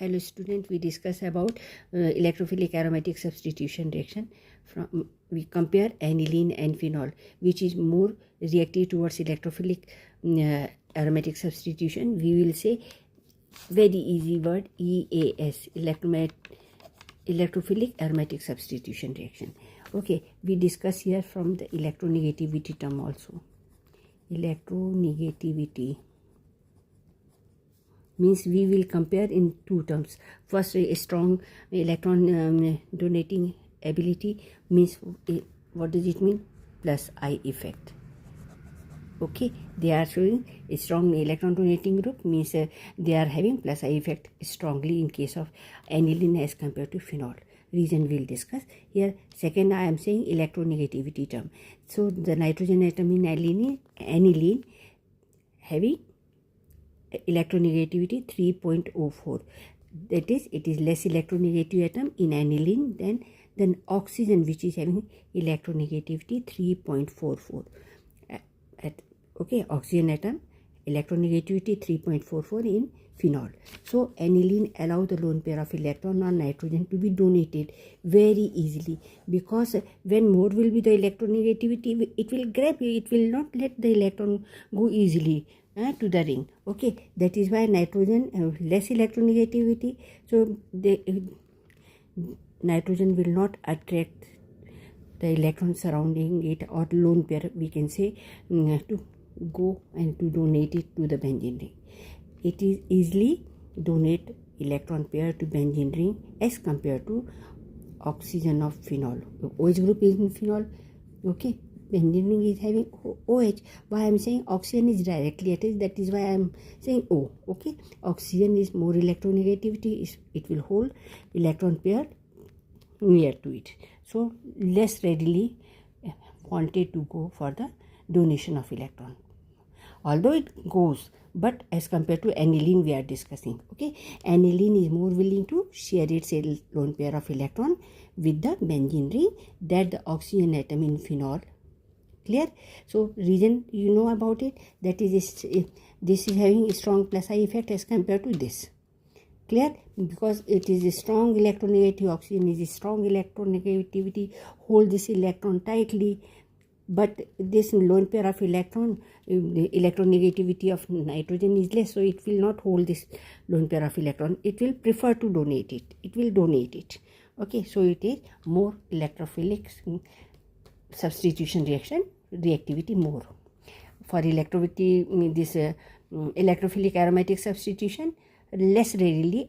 Hello student, we discuss about electrophilic aromatic substitution reaction. We compare aniline and phenol, which is more reactive towards electrophilic aromatic substitution. We will say very easy word EAS, electrophilic aromatic substitution reaction. Okay, we discuss here from the electronegativity term also. Electronegativity means we will compare in two terms. First, a strong electron donating ability means what does it mean? Plus I effect. Okay, they are showing a strong electron donating group means they are having plus I effect strongly in case of aniline as compared to phenol. Reason we'll discuss here. Second, I am saying electronegativity term. So the nitrogen atom in aniline having electronegativity 3.04. That is, it is less electronegative atom in aniline than oxygen, which is having electronegativity 3.44. Okay, oxygen atom electronegativity 3.44 in phenol. So aniline allow the lone pair of electron on nitrogen to be donated very easily, because when more will be the electronegativity, it will grab you, it will not let the electron go easily to the ring. Okay, that is why nitrogen less electronegativity, so the nitrogen will not attract the electron surrounding it, or lone pair we can say, to go and to donate it to the benzene ring. It is easily donate electron pair to benzene ring as compared to oxygen of phenol. OH group is in phenol. Okay, benzene ring is having OH. Why I am saying oxygen is directly attached, that is why I am saying O. Okay, oxygen is more electronegativity, it will hold electron pair near to it, so less readily wanted to go for the donation of electron, although it goes, but as compared to aniline we are discussing. Okay, aniline is more willing to share its lone pair of electron with the benzene ring that the oxygen atom in phenol. Clear? So reason you know about it, that is this is having a strong plus I effect as compared to this. Clear? Because it is a strong electronegative, oxygen is a strong electronegativity, hold this electron tightly, but this lone pair of electron, the electronegativity of nitrogen is less, so it will not hold this lone pair of electron, it will prefer to donate it, it will donate it. Okay, so it is more electrophilic substitution reaction, reactivity more. For electrophilic aromatic substitution, less readily